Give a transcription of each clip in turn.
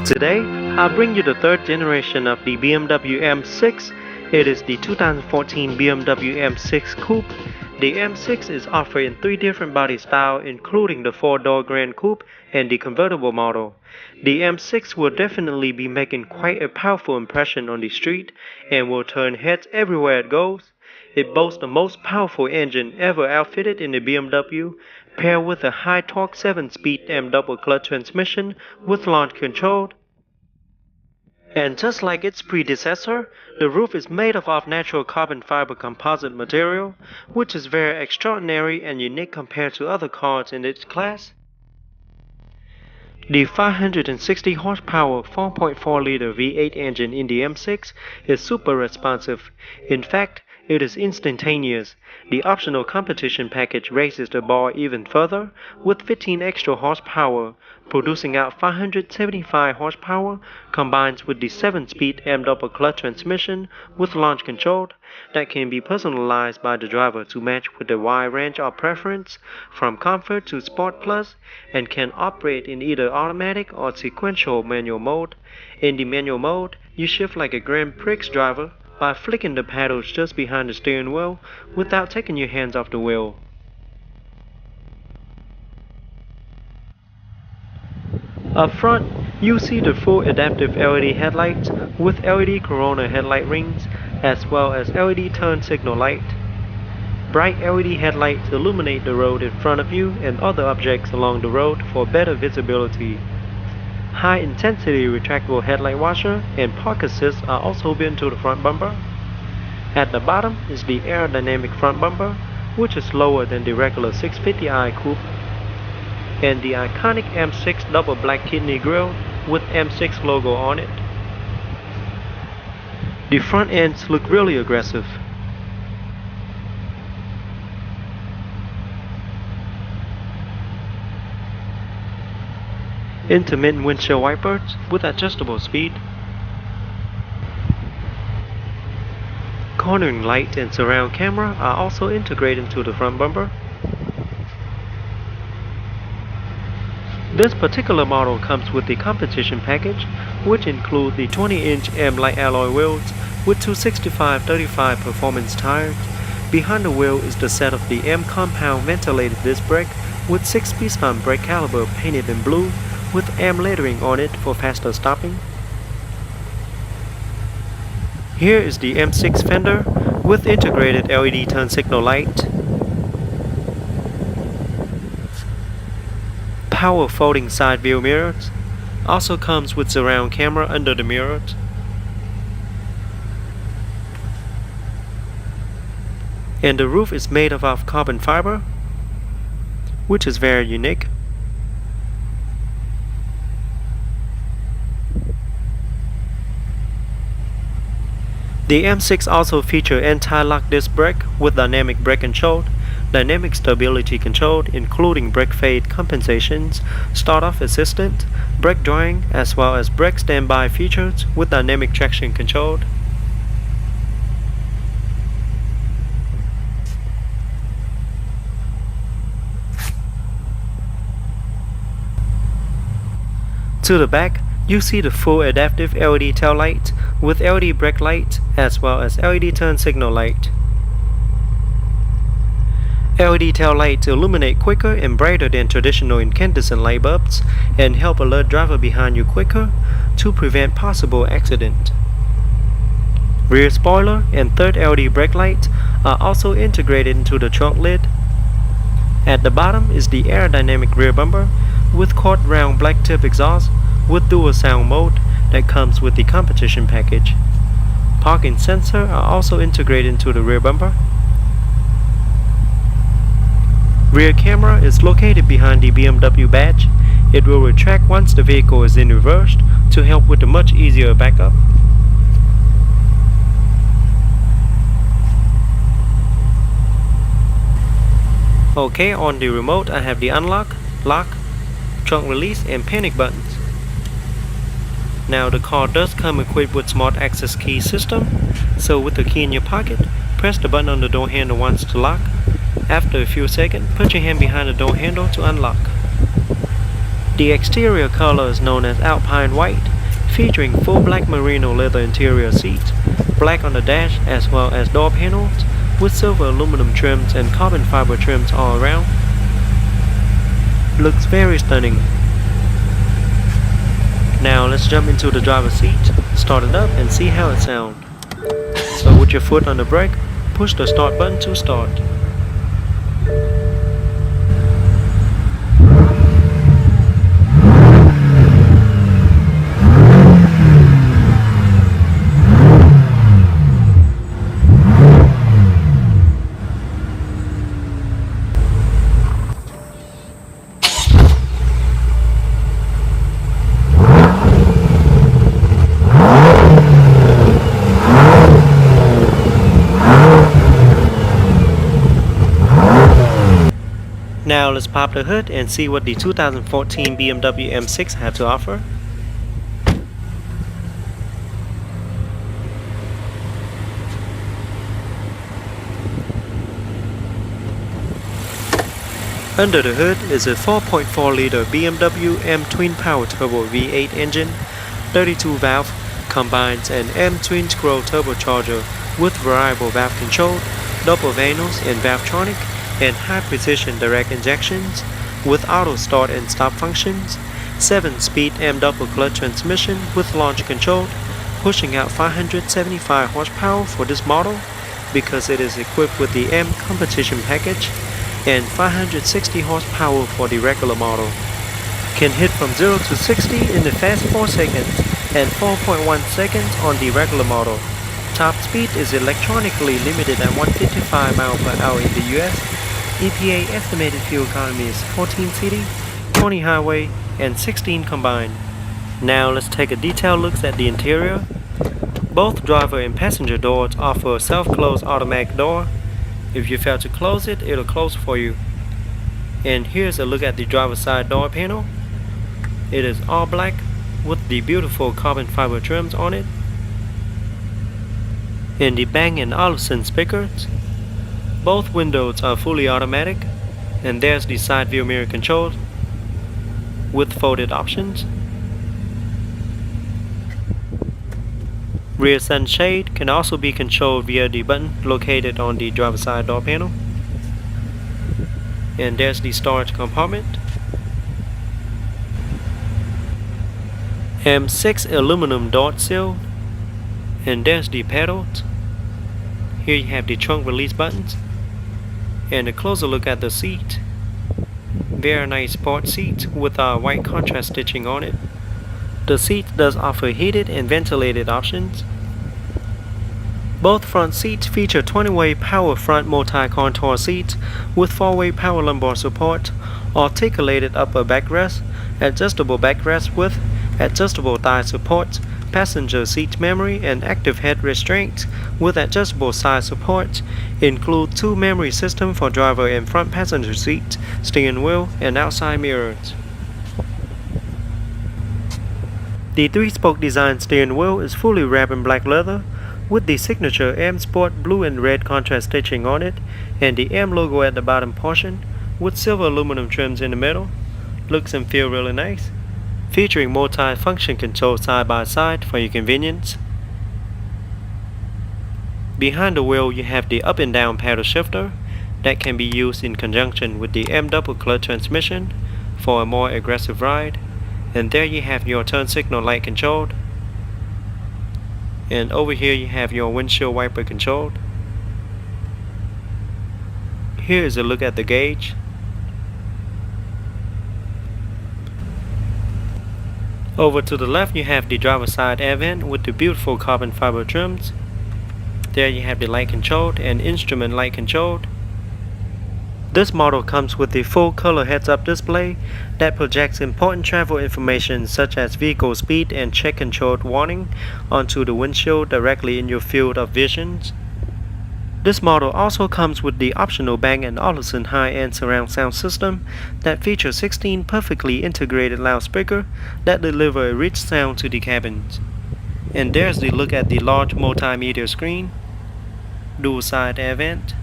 Today, I'll bring you the third generation of the BMW M6. It is the 2014 BMW M6 Coupe. The M6 is offered in three different body styles, including the 4-door Gran Coupe and the convertible model. The M6 will definitely be making quite a powerful impression on the street and will turn heads everywhere it goes. It boasts the most powerful engine ever outfitted in the BMW, paired with a high-torque 7-speed M double clutch transmission with launch control. And just like its predecessor, the roof is made of natural carbon fiber composite material, which is very extraordinary and unique compared to other cars in its class. The 560 horsepower 4.4-liter V8 engine in the M6 is super responsive. In fact, it is instantaneous. The optional competition package raises the bar even further with 15 extra horsepower, producing out 575 horsepower combined with the 7-speed M double clutch transmission with launch control that can be personalized by the driver to match with a wide range of preference from comfort to sport plus, and can operate in either automatic or sequential manual mode. In the manual mode, you shift like a Grand Prix driver by flicking the paddles just behind the steering wheel without taking your hands off the wheel. Up front, you see the full adaptive LED headlights with LED corona headlight rings as well as LED turn signal light. Bright LED headlights illuminate the road in front of you and other objects along the road for better visibility. High-intensity retractable headlight washer and park assist are also built into the front bumper. At the bottom is the aerodynamic front bumper, which is lower than the regular 650i Coupe, and the iconic M6 double black kidney grille with M6 logo on it. The front ends look really aggressive. Intermittent windshield wipers with adjustable speed. Cornering light and surround camera are also integrated into the front bumper. This particular model comes with the competition package, which includes the 20-inch M light alloy wheels with 265/35 performance tires. Behind the wheel is the set of the M compound ventilated disc brake with 6-piston brake caliper painted in blue with M lettering on it for faster stopping. Here is the M6 fender with integrated LED turn signal light, power folding side view mirrors, also comes with surround camera under the mirrors. And the roof is made of carbon fiber, which is very unique. The M6 also features anti-lock disc brake with dynamic brake control, dynamic stability control including brake fade compensations, start-off assistant, brake drying, as well as brake standby features with dynamic traction control. To the back, you see the full adaptive LED tail light with LED brake light as well as LED turn signal light. LED tail lights illuminate quicker and brighter than traditional incandescent light bulbs and help alert driver behind you quicker to prevent possible accident. Rear spoiler and third LED brake light are also integrated into the trunk lid. At the bottom is the aerodynamic rear bumper with quad round black tip exhaust with dual sound mode that comes with the competition package. Parking sensor are also integrated into the rear bumper. Rear camera is located behind the BMW badge. It will retract once the vehicle is in reverse to help with a much easier backup. Okay, on the remote I have the unlock, lock, trunk release and panic buttons. Now the car does come equipped with smart access key system, so with the key in your pocket, press the button on the door handle once to lock. After a few seconds, put your hand behind the door handle to unlock. The exterior color is known as Alpine White featuring full black merino leather interior seats, black on the dash as well as door panels, with silver aluminum trims and carbon fiber trims all around. Looks very stunning. Now let's jump into the driver's seat, start it up and see how it sounds. So with your foot on the brake, push the start button to start. Now let's pop the hood and see what the 2014 BMW M6 have to offer. Under the hood is a 4.4-liter BMW M twin power turbo V8 engine, 32 valve, combines an M twin scroll turbocharger with variable valve control, double valves and Valvetronic, and high-precision direct injections with auto start and stop functions, 7-speed M double clutch transmission with launch control, pushing out 575 horsepower for this model because it is equipped with the M competition package, and 560 horsepower for the regular model. Can hit from 0 to 60 in the fast 4 seconds and 4.1 seconds on the regular model. Top speed is electronically limited at 155 miles per hour in the US. EPA estimated fuel economy is 14 city, 20 highway, and 16 combined. Now let's take a detailed look at the interior. Both driver and passenger doors offer a self-close automatic door. If you fail to close it, it'll close for you. And here's a look at the driver's side door panel. It is all black with the beautiful carbon fiber trims on it. And the Bang & Olufsen speakers. Both windows are fully automatic, and there's the side view mirror control with folded options. Rear sunshade can also be controlled via the button located on the driver's side door panel. And there's the storage compartment. M6 aluminum door seal, and there's the pedals. Here you have the trunk release buttons. And a closer look at the seat. Very nice sport seat with white contrast stitching on it. The seat does offer heated and ventilated options. Both front seats feature 20-way power front multi-contour seats with 4-way power lumbar support, articulated upper backrest, adjustable backrest with adjustable thigh support, passenger seat memory and active head restraints with adjustable side support, include 2 memory systems for driver and front passenger seats, steering wheel and outside mirrors. The 3-spoke design steering wheel is fully wrapped in black leather with the signature M Sport blue and red contrast stitching on it, and the M logo at the bottom portion with silver aluminum trims in the middle. Looks and feel really nice. Featuring multi-function control side by side for your convenience. Behind the wheel you have the up and down paddle shifter that can be used in conjunction with the M double clutch transmission for a more aggressive ride. And there you have your turn signal light controlled. And over here you have your windshield wiper controlled. Here is a look at the gauge. Over to the left you have the driver's side air vent with the beautiful carbon fiber trims. There you have the light controlled and instrument light controlled. This model comes with the full color heads-up display that projects important travel information such as vehicle speed and check controlled warning onto the windshield directly in your field of vision. This model also comes with the optional Bang & Olufsen high-end surround sound system that features 16 perfectly integrated loudspeakers that deliver a rich sound to the cabins. And there's the look at the large multimedia screen, dual side air vent,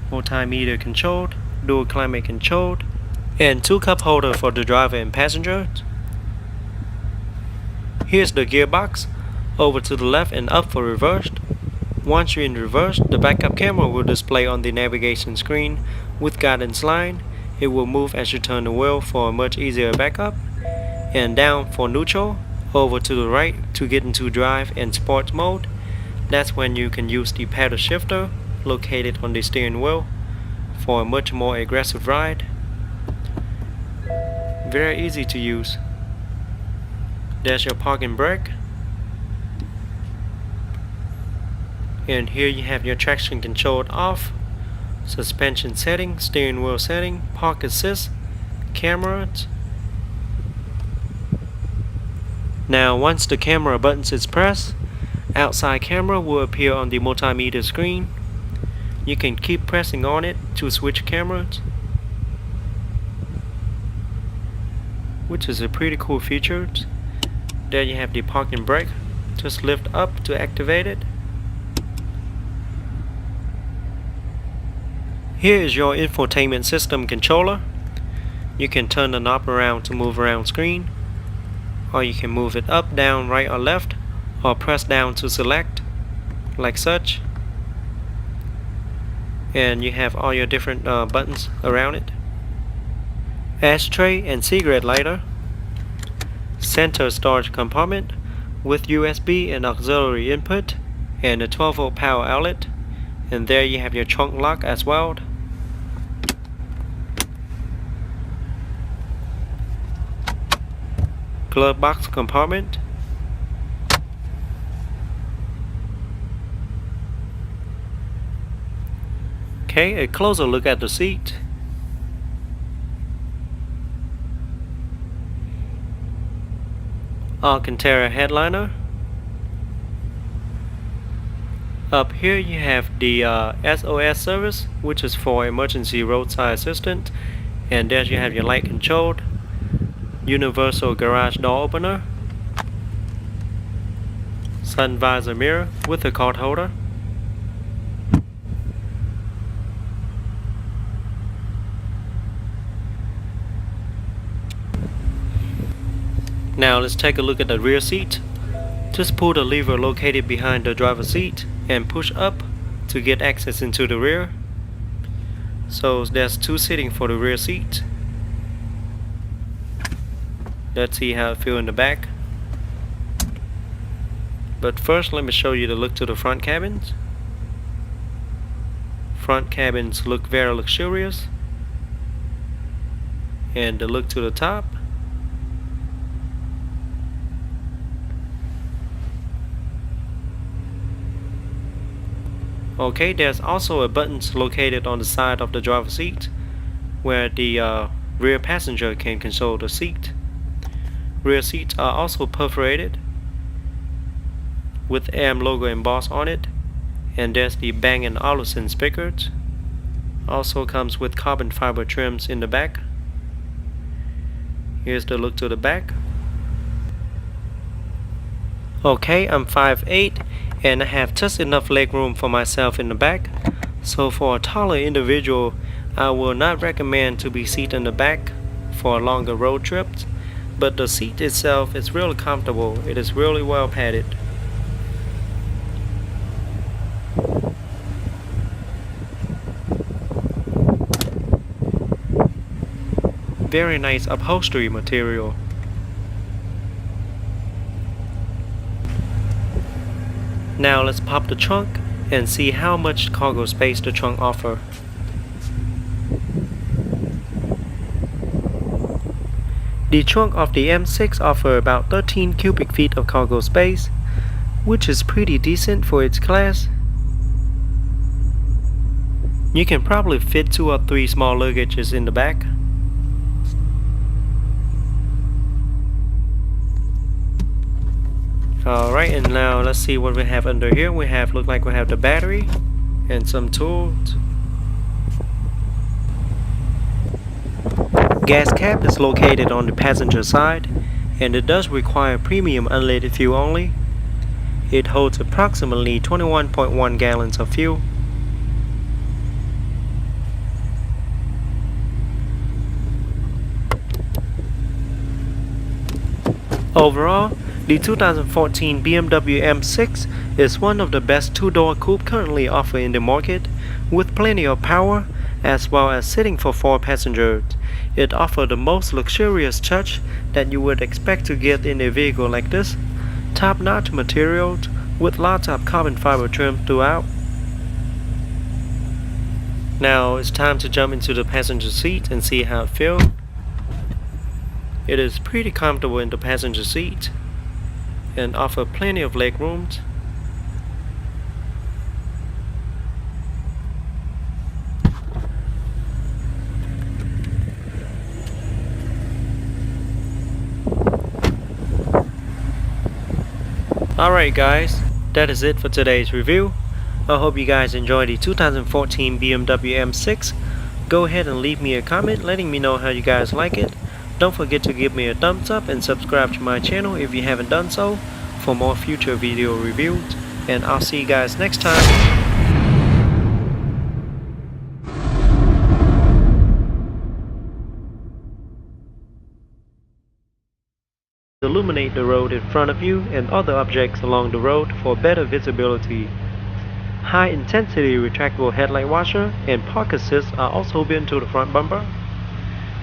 multimedia controlled, dual climate controlled, and 2 cup holder for the driver and passenger. Here's the gearbox, over to the left and up for reversed. Once you're in reverse, the backup camera will display on the navigation screen with guidance line. It will move as you turn the wheel for a much easier backup. And down for neutral, over to the right to get into drive and sports mode. That's when you can use the paddle shifter located on the steering wheel for a much more aggressive ride. Very easy to use. There's your parking brake. And here you have your traction control off, suspension setting, steering wheel setting, park assist, cameras. Now once the camera button is pressed, outside camera will appear on the multimedia screen. You can keep pressing on it to switch cameras, which is a pretty cool feature. There you have the parking brake. Just lift up to activate it. Here is your infotainment system controller. You can turn the knob around to move around screen, or you can move it up, down, right or left, or press down to select, like such. And you have all your different buttons around it. Ashtray and cigarette lighter. Center storage compartment with USB and auxiliary input and a 12-volt power outlet. And there you have your trunk lock as well. Glove box compartment. Okay, a closer look at the seat. Alcantara headliner. Up here you have the SOS service, which is for emergency roadside assistant. And there you have your light controlled. Universal garage door opener. Sun visor mirror with a card holder. Now let's take a look at the rear seat. Just pull the lever located behind the driver's seat and push up to get access into the rear. So there's 2 seating for the rear seat. Let's see how it feels in the back. But first let me show you the look to the front cabins. Front cabins look very luxurious. And the look to the top. Okay, there's also a button located on the side of the driver's seat where the rear passenger can control the seat. Rear seats are also perforated with AM logo embossed on it, and there's the Bang & Olufsen speakers. Also comes with carbon fiber trims in the back. Here's the look to the back. Okay, I'm 5'8" and I have just enough leg room for myself in the back. So for a taller individual, I will not recommend to be seated in the back for longer road trips. But the seat itself is really comfortable. It is really well padded. Very nice upholstery material. Now let's pop the trunk and see how much cargo space the trunk offers. The trunk of the M6 offers about 13 cubic feet of cargo space, which is pretty decent for its class. You can probably fit 2 or 3 small luggages in the back. Alright, and now let's see what we have under here. We have, look like we have the battery and some tools. Gas cap is located on the passenger side, and it does require premium unleaded fuel only. It holds approximately 21.1 gallons of fuel. Overall, The 2014 BMW M6 is one of the best two-door coupe currently offered in the market, with plenty of power as well as seating for 4 passengers. It offers the most luxurious touch that you would expect to get in a vehicle like this. Top-notch materials with lots of carbon fiber trim throughout. Now it's time to jump into the passenger seat and see how it feels. It is pretty comfortable in the passenger seat and offer plenty of leg room. Alright guys, that is it for today's review. I hope you guys enjoyed the 2014 BMW M6. Go ahead and leave me a comment letting me know how you guys like it. Don't forget to give me a thumbs up and subscribe to my channel if you haven't done so for more future video reviews. And I'll see you guys next time. Illuminate the road in front of you and other objects along the road for better visibility. High intensity retractable headlight washer and park assist are also built into the front bumper.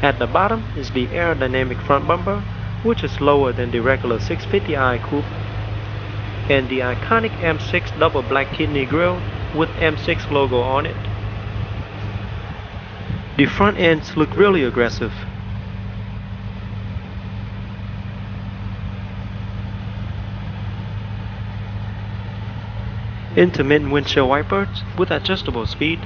At the bottom is the aerodynamic front bumper, which is lower than the regular 650i coupe, and the iconic M6 double black kidney grille with M6 logo on it. The front ends look really aggressive. Intermittent windshield wipers with adjustable speed.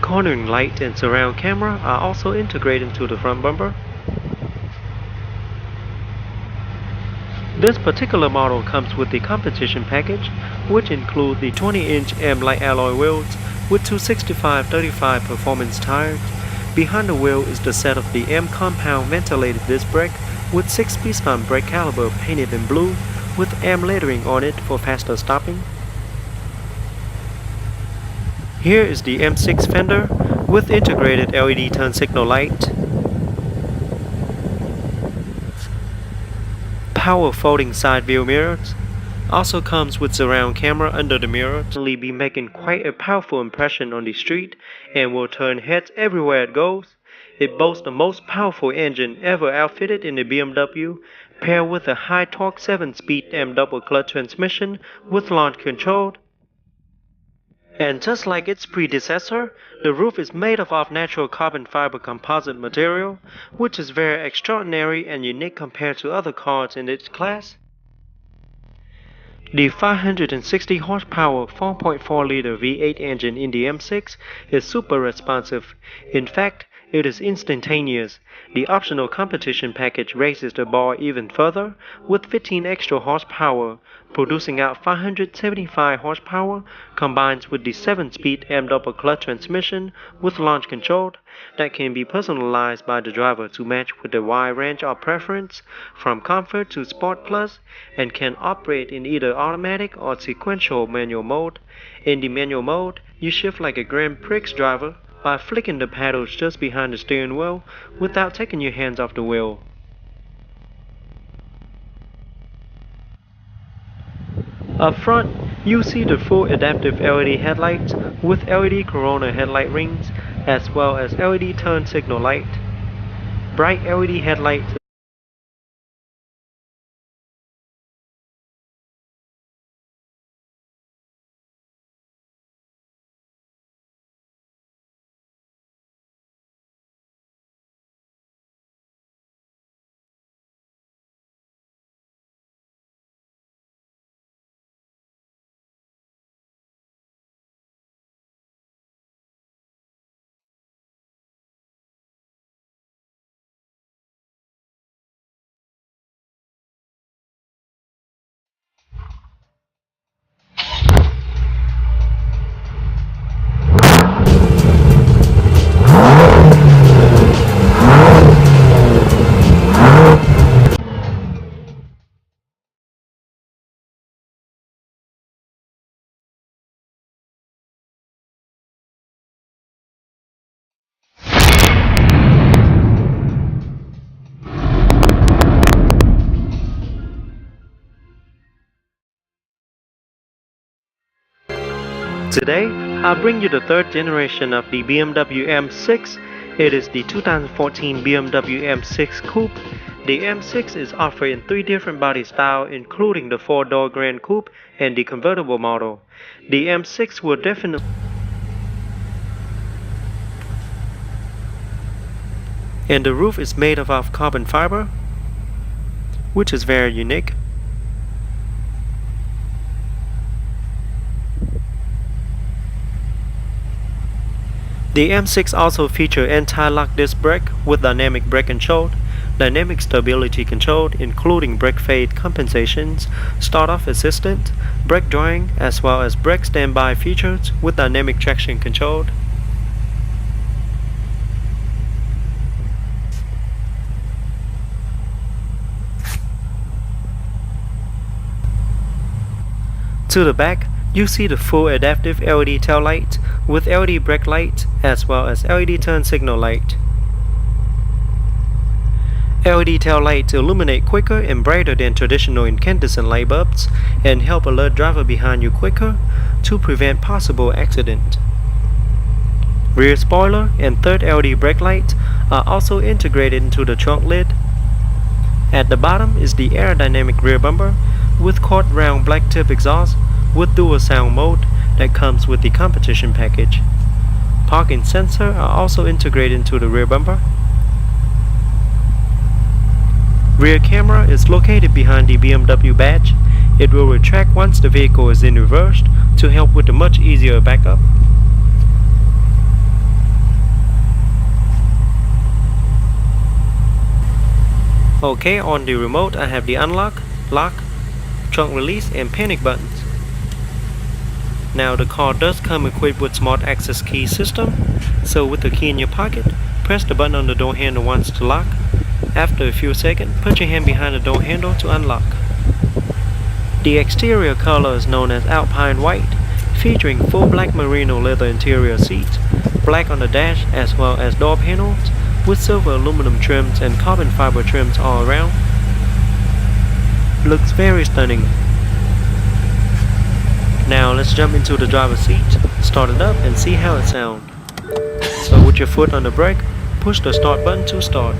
Cornering light and surround camera are also integrated into the front bumper. This particular model comes with the competition package, which includes the 20-inch M light alloy wheels with 265/35 performance tires. Behind the wheel is the set of the M compound ventilated disc brake with 6-piston brake caliper painted in blue with M lettering on it for faster stopping. Here is the M6 fender with integrated LED turn signal light. Power folding side view mirrors. Also comes with surround camera under the mirror. Will be making quite a powerful impression on the street and will turn heads everywhere it goes. It boasts the most powerful engine ever outfitted in the BMW, paired with a high torque 7-speed M double clutch transmission with launch control. And just like its predecessor, the roof is made of natural carbon fiber composite material, which is very extraordinary and unique compared to other cars in its class. The 560 horsepower 4.4-liter V8 engine in the M6 is super responsive. In fact, it is instantaneous. The optional competition package raises the bar even further with 15 extra horsepower, producing out 575 horsepower combined with the 7-speed M double clutch transmission with launch control that can be personalized by the driver to match with a wide range of preference from comfort to sport plus, and can operate in either automatic or sequential manual mode. In the manual mode, you shift like a Grand Prix driver by flicking the paddles just behind the steering wheel without taking your hands off the wheel. Up front, you see the full adaptive LED headlights with LED corona headlight rings as well as LED turn signal light. Bright LED headlights Today, I'll bring you the third generation of the BMW M6. It is the 2014 BMW M6 Coupe. The M6 is offered in 3 different body styles, including the 4-door Gran Coupe and the convertible model. The M6 will definitely and the roof is made of carbon fiber, which is very unique. The M6 also features anti-lock disc brake with dynamic brake control, dynamic stability control including brake fade compensations, start-off assistant, brake drawing, as well as brake standby features with dynamic traction control. To the back, you see the full adaptive LED tail light with LED brake light as well as LED turn signal light. LED tail lights illuminate quicker and brighter than traditional incandescent light bulbs and help alert driver behind you quicker to prevent possible accident. Rear spoiler and third LED brake light are also integrated into the trunk lid. At the bottom is the aerodynamic rear bumper with quad round black tip exhaust with dual sound mode that comes with the competition package. Parking sensors are also integrated into the rear bumper. Rear camera is located behind the BMW badge. It will retract once the vehicle is in reverse to help with a much easier backup. Okay, on the remote I have the unlock, lock, trunk release and panic buttons. Now the car does come equipped with smart access key system, so with the key in your pocket, press the button on the door handle once to lock. After a few seconds, put your hand behind the door handle to unlock. The exterior color is known as Alpine White, featuring full black merino leather interior seats, black on the dash as well as door panels, with silver aluminum trims and carbon fiber trims all around. Looks very stunning. Now let's jump into the driver's seat, start it up and see how it sounds. So with your foot on the brake, push the start button to start.